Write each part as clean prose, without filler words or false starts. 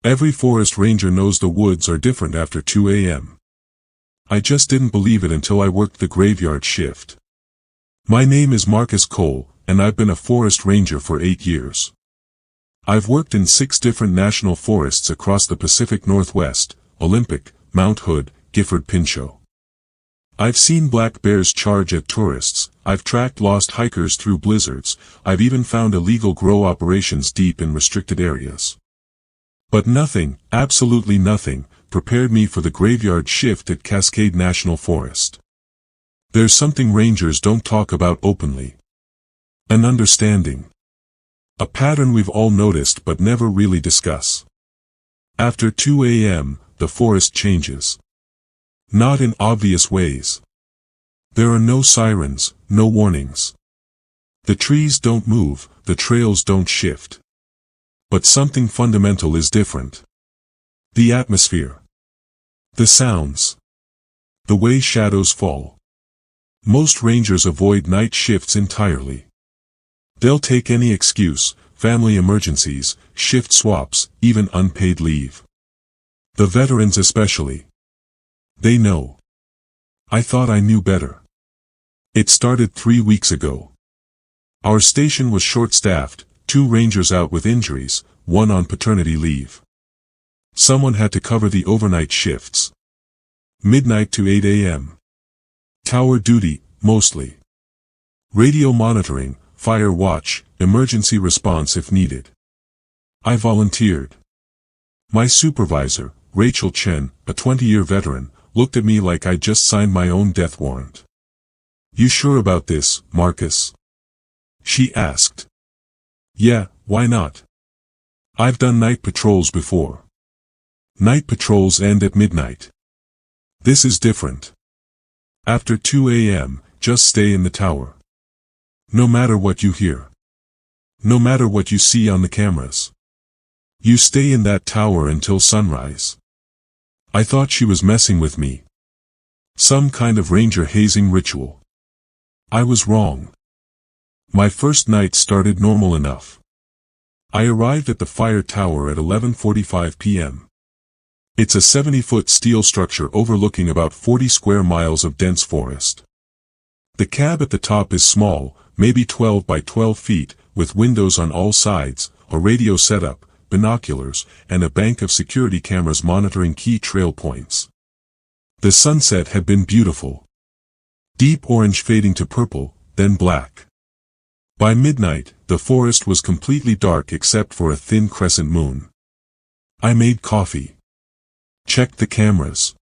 Every forest ranger knows the woods are different after 2 a.m. I just didn't believe it until I worked the graveyard shift. My name is Marcus Cole, and I've been a forest ranger for 8 years. I've worked in 6 different national forests across the Pacific Northwest: Olympic, Mount Hood, Gifford-Pinchot. I've seen black bears charge at tourists, I've tracked lost hikers through blizzards, I've even found illegal grow operations deep in restricted areas. But nothing, absolutely nothing, prepared me for the graveyard shift at Cascade National Forest. There's something rangers don't talk about openly. An understanding. A pattern we've all noticed but never really discuss. After 2 a.m., the forest changes. Not in obvious ways. There are no sirens, no warnings. The trees don't move, the trails don't shift. But something fundamental is different. The atmosphere. The sounds. The way shadows fall. Most rangers avoid night shifts entirely. They'll take any excuse: family emergencies, shift swaps, even unpaid leave. The veterans especially. They know. I thought I knew better. It started 3 weeks ago. Our station was short-staffed, 2 rangers out with injuries, 1 on paternity leave. Someone had to cover the overnight shifts. Midnight to 8 a.m. Tower duty, mostly. Radio monitoring, fire watch, emergency response if needed. I volunteered. My supervisor, Rachel Chen, a 20-year veteran, looked at me like I'd just signed my own death warrant. "You sure about this, Marcus?" she asked. "Yeah, why not? I've done night patrols before. Night patrols end at midnight. This is different. After 2 a.m., just stay in the tower. No matter what you hear. No matter what you see on the cameras. You stay in that tower until sunrise." I thought she was messing with me. Some kind of ranger hazing ritual. I was wrong. My first night started normal enough. I arrived at the fire tower at 11:45 p.m. It's a 70-foot steel structure overlooking about 40 square miles of dense forest. The cab at the top is small, maybe 12 by 12 feet, with windows on all sides, a radio setup, binoculars, and a bank of security cameras monitoring key trail points. The sunset had been beautiful. Deep orange fading to purple, then black. By midnight, the forest was completely dark except for a thin crescent moon. I made coffee. Checked the cameras.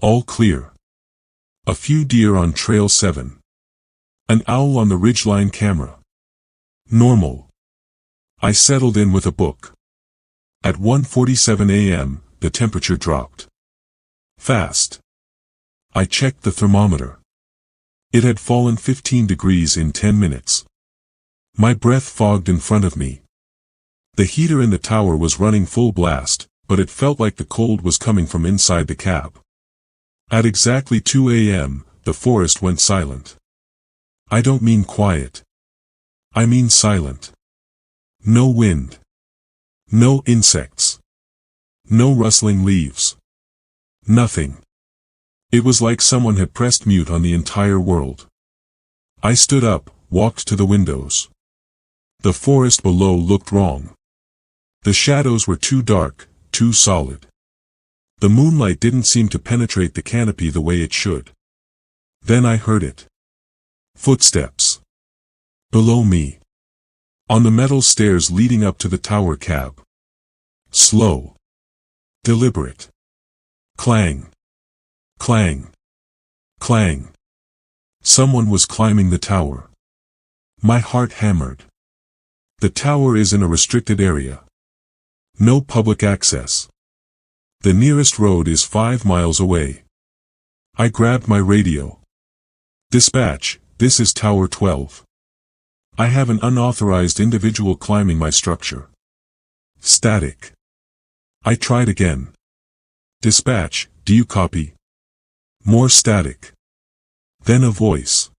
All clear. A few deer on Trail 7. An owl on the ridgeline camera. Normal. I settled in with a book. At 1:47 a.m., the temperature dropped. Fast. I checked the thermometer. It had fallen 15 degrees in 10 minutes. My breath fogged in front of me. The heater in the tower was running full blast, but it felt like the cold was coming from inside the cab. At exactly 2 a.m., the forest went silent. I don't mean quiet. I mean silent. No wind. No insects. No rustling leaves. Nothing. It was like someone had pressed mute on the entire world. I stood up, walked to the windows. The forest below looked wrong. The shadows were too dark, too solid. The moonlight didn't seem to penetrate the canopy the way it should. Then I heard it. Footsteps. Below me. On the metal stairs leading up to the tower cab. Slow. Deliberate. Clang. Clang. Clang. Someone was climbing the tower. My heart hammered. The tower is in a restricted area. No public access. The nearest road is 5 miles away. I grabbed my radio. "Dispatch, this is Tower 12. I have an unauthorized individual climbing my structure." Static. I tried again. "Dispatch, do you copy?" More static. Then a voice.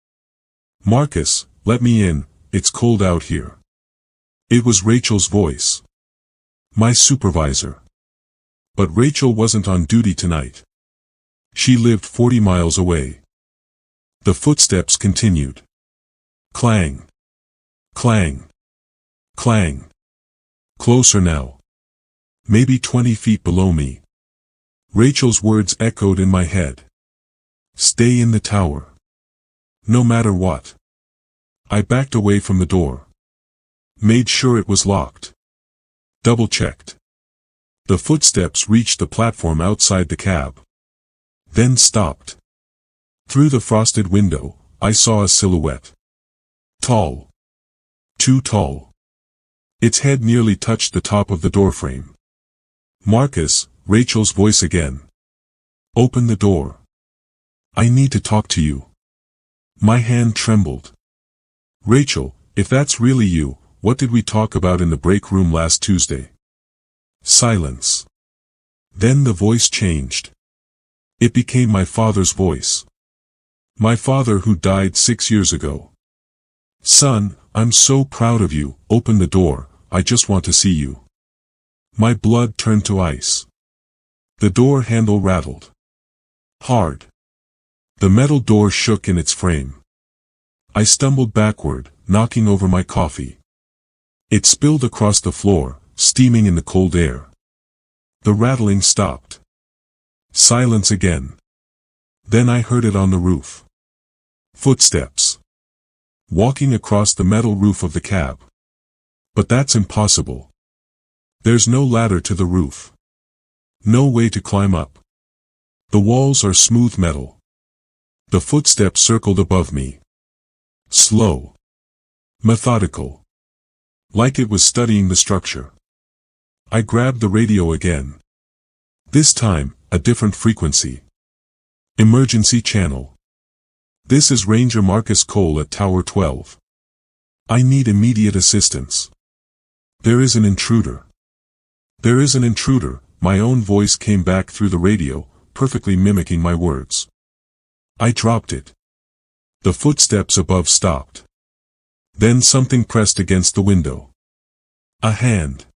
"Marcus, let me in, it's cold out here." It was Rachel's voice. My supervisor. But Rachel wasn't on duty tonight. She lived 40 miles away. The footsteps continued. Clang. Clang. Clang. Closer now. Maybe 20 feet below me. Rachel's words echoed in my head. Stay in the tower. No matter what. I backed away from the door. Made sure it was locked. Double-checked. The footsteps reached the platform outside the cab. Then stopped. Through the frosted window, I saw a silhouette. Tall. Too tall. Its head nearly touched the top of the doorframe. Marcus, Rachel's voice again. Open the door. I need to talk to you. My hand trembled. Rachel, if that's really you, what did we talk about in the break room last Tuesday? Silence. Then the voice changed. It became my father's voice. My father who died 6 years ago. Son, I'm so proud of you. Open the door, I just want to see you. My blood turned to ice. The door handle rattled. Hard. The metal door shook in its frame. I stumbled backward, knocking over my coffee. It spilled across the floor, steaming in the cold air. The rattling stopped. Silence again. Then I heard it on the roof. Footsteps. Walking across the metal roof of the cab. But that's impossible. There's no ladder to the roof. No way to climb up. The walls are smooth metal. The footsteps circled above me. Slow. Methodical. Like it was studying the structure. I grabbed the radio again. This time, a different frequency. Emergency channel. This is Ranger Marcus Cole at Tower 12. I need immediate assistance. There is an intruder. There is an intruder. My own voice came back through the radio, perfectly mimicking my words. I dropped it. The footsteps above stopped. Then something pressed against the window. A hand.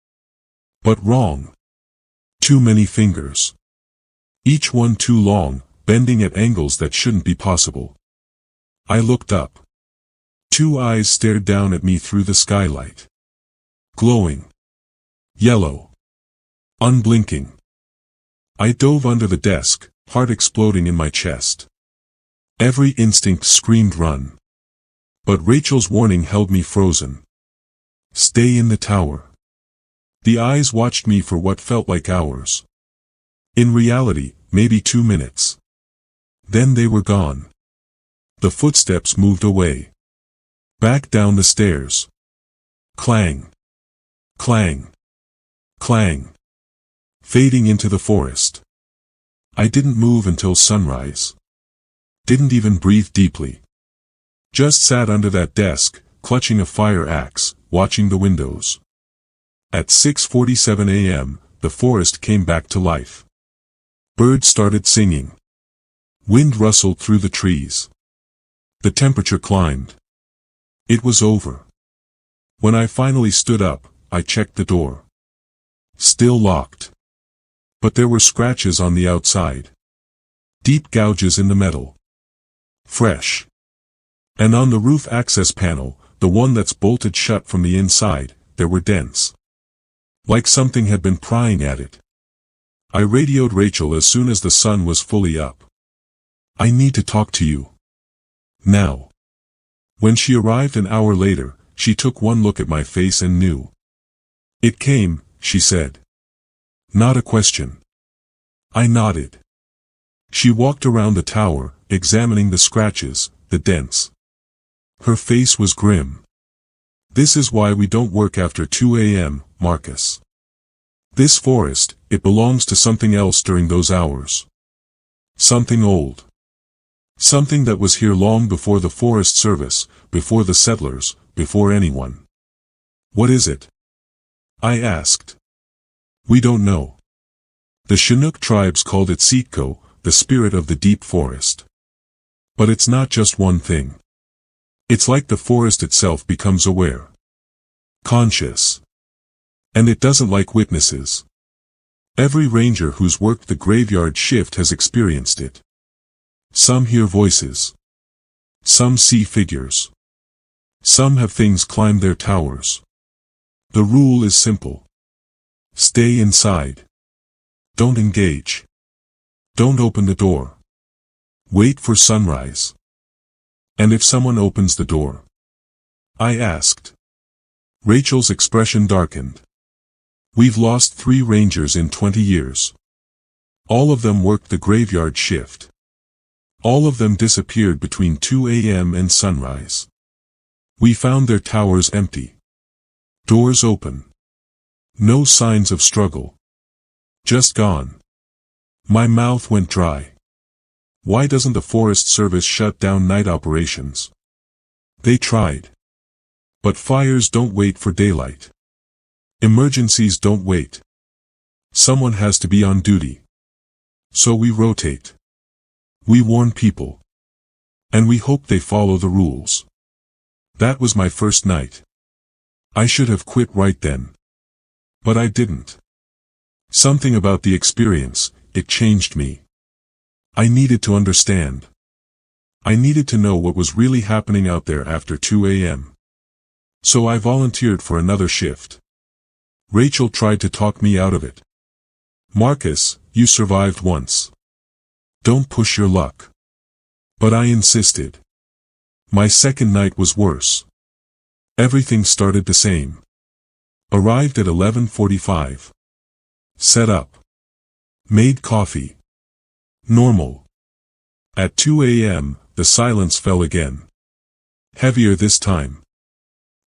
But wrong. Too many fingers. Each one too long, bending at angles that shouldn't be possible. I looked up. 2 eyes stared down at me through the skylight. Glowing. Yellow. Unblinking. I dove under the desk, heart exploding in my chest. Every instinct screamed run. But Rachel's warning held me frozen. Stay in the tower. The eyes watched me for what felt like hours. In reality, maybe 2 minutes. Then they were gone. The footsteps moved away. Back down the stairs. Clang. Clang. Clang. Fading into the forest. I didn't move until sunrise. Didn't even breathe deeply. Just sat under that desk, clutching a fire axe, watching the windows. At 6:47 a.m., the forest came back to life. Birds started singing. Wind rustled through the trees. The temperature climbed. It was over. When I finally stood up, I checked the door. Still locked. But there were scratches on the outside. Deep gouges in the metal. Fresh. And on the roof access panel, the one that's bolted shut from the inside, there were dents. Like something had been prying at it. I radioed Rachel as soon as the sun was fully up. I need to talk to you. Now. When she arrived an hour later, she took one look at my face and knew. It came, she said. Not a question. I nodded. She walked around the tower, examining the scratches, the dents. Her face was grim. This is why we don't work after 2 a.m., Marcus. This forest, it belongs to something else during those hours. Something old. Something that was here long before the Forest Service, before the settlers, before anyone. What is it? I asked. We don't know. The Chinook tribes called it Sitko, the spirit of the deep forest. But it's not just one thing. It's like the forest itself becomes aware. Conscious. And it doesn't like witnesses. Every ranger who's worked the graveyard shift has experienced it. Some hear voices. Some see figures. Some have things climb their towers. The rule is simple. Stay inside. Don't engage. Don't open the door. Wait for sunrise. And if someone opens the door? I asked. Rachel's expression darkened. We've lost 3 rangers in 20 years. All of them worked the graveyard shift. All of them disappeared between 2 a.m. and sunrise. We found their towers empty. Doors open. No signs of struggle. Just gone. My mouth went dry. Why doesn't the Forest Service shut down night operations? They tried. But fires don't wait for daylight. Emergencies don't wait. Someone has to be on duty. So we rotate. We warn people. And we hope they follow the rules. That was my first night. I should have quit right then. But I didn't. Something about the experience, it changed me. I needed to understand. I needed to know what was really happening out there after 2 a.m. So I volunteered for another shift. Rachel tried to talk me out of it. Marcus, you survived once. Don't push your luck. But I insisted. My second night was worse. Everything started the same. Arrived at 11:45. Set up. Made coffee. Normal. At 2 a.m., the silence fell again. Heavier this time.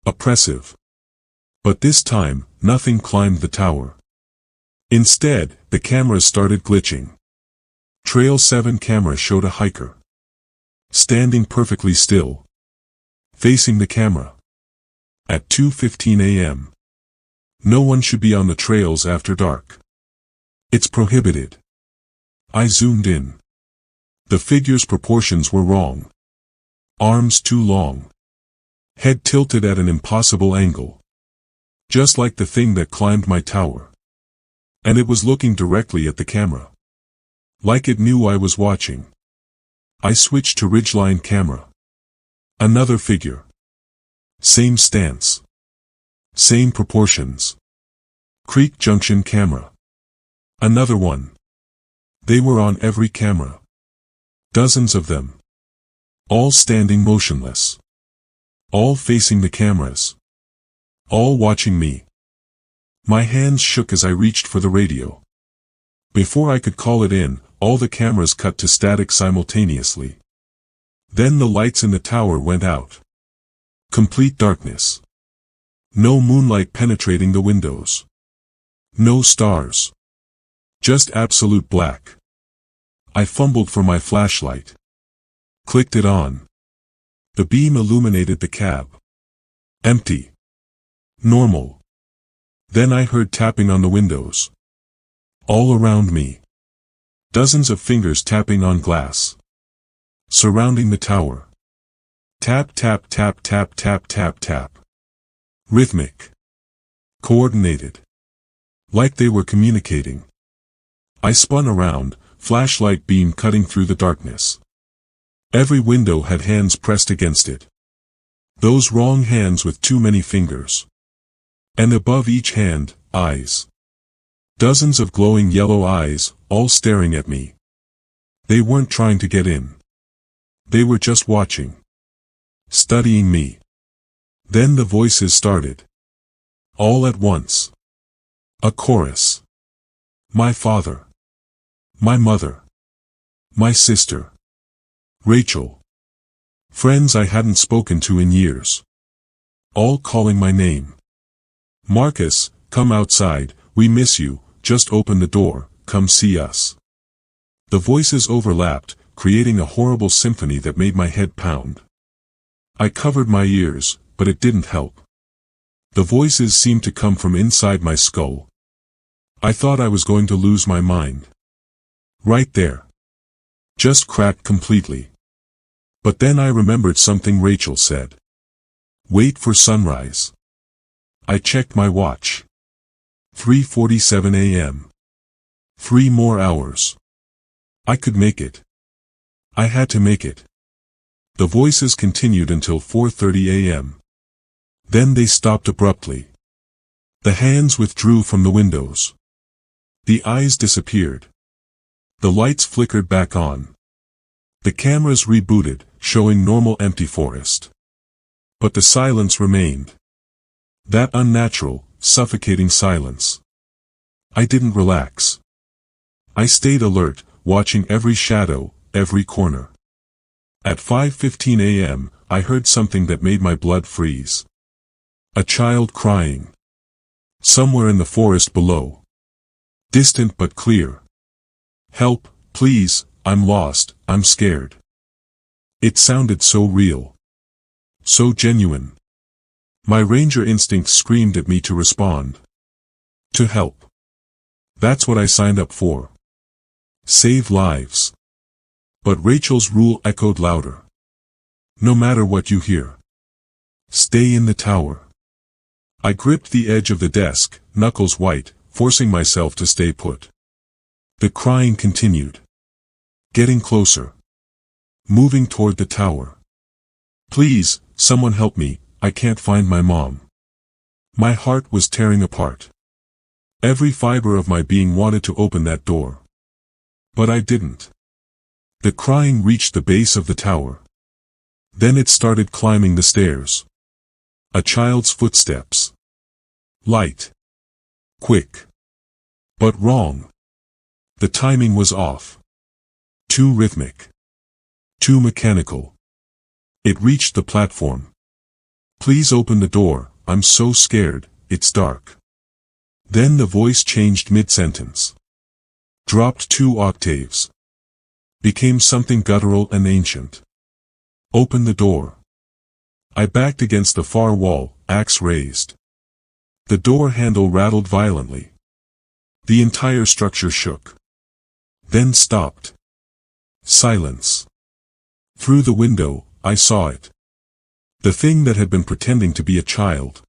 Oppressive. But this time, nothing climbed the tower. Instead, the cameras started glitching. Trail 7 camera showed a hiker. Standing perfectly still. Facing the camera. At 2:15 a.m. No one should be on the trails after dark. It's prohibited. I zoomed in. The figure's proportions were wrong. Arms too long. Head tilted at an impossible angle. Just like the thing that climbed my tower. And it was looking directly at the camera. Like it knew I was watching. I switched to ridgeline camera. Another figure. Same stance. Same proportions. Creek Junction camera. Another one. They were on every camera. Dozens of them. All standing motionless. All facing the cameras. All watching me. My hands shook as I reached for the radio. Before I could call it in, all the cameras cut to static simultaneously. Then the lights in the tower went out. Complete darkness. No moonlight penetrating the windows. No stars. Just absolute black. I fumbled for my flashlight. Clicked it on. The beam illuminated the cab. Empty. Normal. Then I heard tapping on the windows. All around me. Dozens of fingers tapping on glass. Surrounding the tower. Tap tap tap tap tap tap tap. Rhythmic. Coordinated. Like they were communicating. I spun around, flashlight beam cutting through the darkness. Every window had hands pressed against it. Those wrong hands with too many fingers. And above each hand, eyes. Dozens of glowing yellow eyes, all staring at me. They weren't trying to get in. They were just watching. Studying me. Then the voices started. All at once. A chorus. My father. My mother. My sister. Rachel. Friends I hadn't spoken to in years. All calling my name. Marcus, come outside, we miss you, just open the door, come see us. The voices overlapped, creating a horrible symphony that made my head pound. I covered my ears, but it didn't help. The voices seemed to come from inside my skull. I thought I was going to lose my mind. Right there. Just cracked completely. But then I remembered something Rachel said. Wait for sunrise. I checked my watch. 3:47 a.m. 3 more hours. I could make it. I had to make it. The voices continued until 4:30 a.m. Then they stopped abruptly. The hands withdrew from the windows. The eyes disappeared. The lights flickered back on. The cameras rebooted, showing normal empty forest. But the silence remained. That unnatural, suffocating silence. I didn't relax. I stayed alert, watching every shadow, every corner. At 5:15 a.m., I heard something that made my blood freeze. A child crying. Somewhere in the forest below. Distant but clear. Help, please, I'm lost, I'm scared. It sounded so real. So genuine. My ranger instinct screamed at me to respond. To help. That's what I signed up for. Save lives. But Rachel's rule echoed louder. No matter what you hear. Stay in the tower. I gripped the edge of the desk, knuckles white, forcing myself to stay put. The crying continued. Getting closer. Moving toward the tower. Please, someone help me, I can't find my mom. My heart was tearing apart. Every fiber of my being wanted to open that door. But I didn't. The crying reached the base of the tower. Then it started climbing the stairs. A child's footsteps. Light. Quick. But wrong. The timing was off. Too rhythmic. Too mechanical. It reached the platform. Please open the door, I'm so scared, it's dark. Then the voice changed mid-sentence. Dropped 2 octaves. Became something guttural and ancient. Open the door. I backed against the far wall, axe raised. The door handle rattled violently. The entire structure shook. Then stopped. Silence. Through the window, I saw it. The thing that had been pretending to be a child.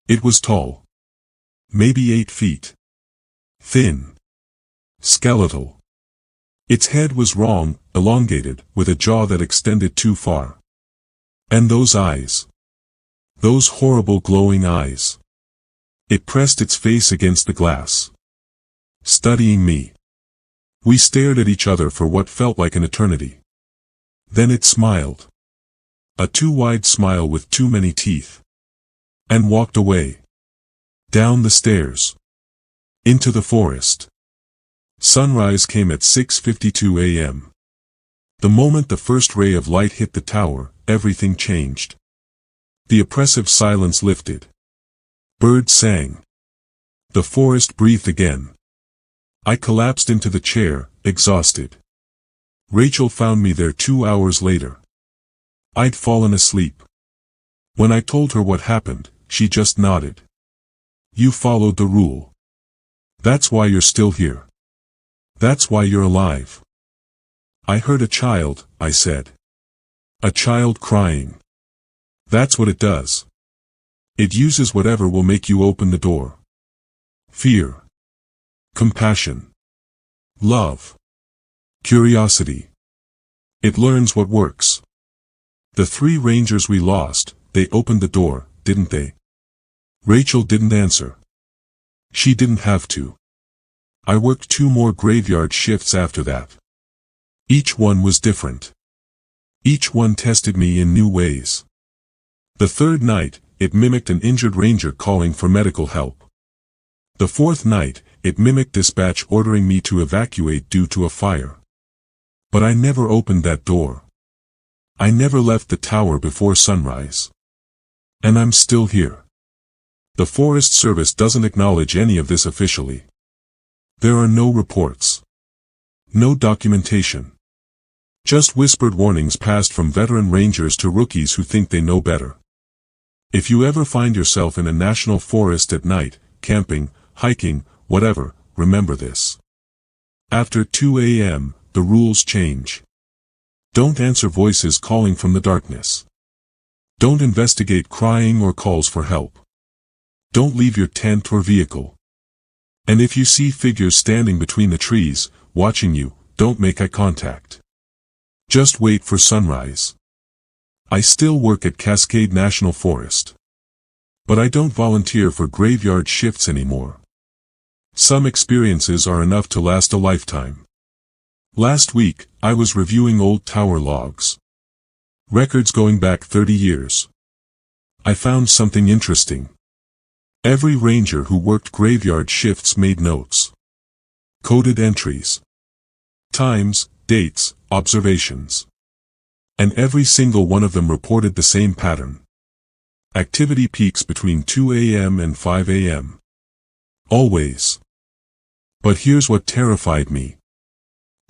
It was tall. Maybe 8 feet. Thin. Skeletal. Its head was wrong, elongated, with a jaw that extended too far. And those eyes. Those horrible glowing eyes. It pressed its face against the glass. Studying me. We stared at each other for what felt like an eternity. Then it smiled. A too wide smile with too many teeth. And walked away. Down the stairs. Into the forest. Sunrise came at 6:52 a.m. The moment the first ray of light hit the tower, everything changed. The oppressive silence lifted. Birds sang. The forest breathed again. I collapsed into the chair, exhausted. Rachel found me there 2 hours later. I'd fallen asleep. When I told her what happened, she just nodded. You followed the rule. That's why you're still here. That's why you're alive. I heard a child, I said. A child crying. That's what it does. It uses whatever will make you open the door. Fear. Compassion. Love. Curiosity. It learns what works. The 3 rangers we lost, they opened the door, didn't they? Rachel didn't answer. She didn't have to. I worked 2 more graveyard shifts after that. Each one was different. Each one tested me in new ways. The 3rd night, it mimicked an injured ranger calling for medical help. The 4th night, it mimicked dispatch ordering me to evacuate due to a fire. But I never opened that door. I never left the tower before sunrise. And I'm still here. The Forest Service doesn't acknowledge any of this officially. There are no reports. No documentation. Just whispered warnings passed from veteran rangers to rookies who think they know better. If you ever find yourself in a national forest at night, camping, hiking, whatever, remember this. After 2 a.m., the rules change. Don't answer voices calling from the darkness. Don't investigate crying or calls for help. Don't leave your tent or vehicle. And if you see figures standing between the trees, watching you, don't make eye contact. Just wait for sunrise. I still work at Cascade National Forest. But I don't volunteer for graveyard shifts anymore. Some experiences are enough to last a lifetime. Last week, I was reviewing old tower logs. Records going back 30 years. I found something interesting. Every ranger who worked graveyard shifts made notes. Coded entries. Times, dates, observations. And every single one of them reported the same pattern. Activity peaks between 2 a.m. and 5 a.m. Always. But here's what terrified me.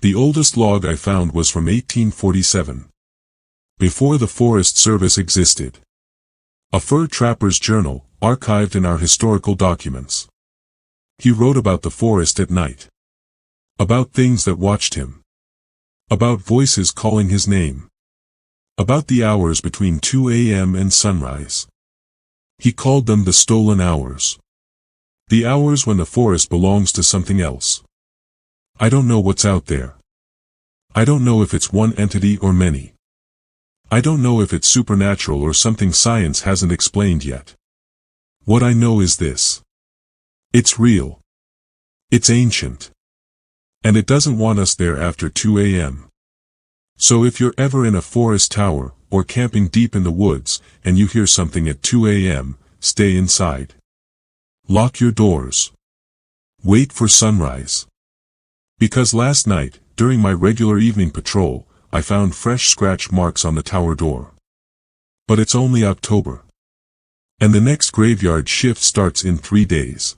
The oldest log I found was from 1847. Before the Forest Service existed. A fur trapper's journal, archived in our historical documents. He wrote about the forest at night. About things that watched him. About voices calling his name. About the hours between 2 a.m. and sunrise. He called them the stolen hours. The hours when the forest belongs to something else. I don't know what's out there. I don't know if it's one entity or many. I don't know if it's supernatural or something science hasn't explained yet. What I know is this. It's real. It's ancient. And it doesn't want us there after 2 a.m. So if you're ever in a forest tower, or camping deep in the woods, and you hear something at 2 a.m., stay inside. Lock your doors. Wait for sunrise. Because last night, during my regular evening patrol, I found fresh scratch marks on the tower door. But it's only October. And the next graveyard shift starts in 3 days.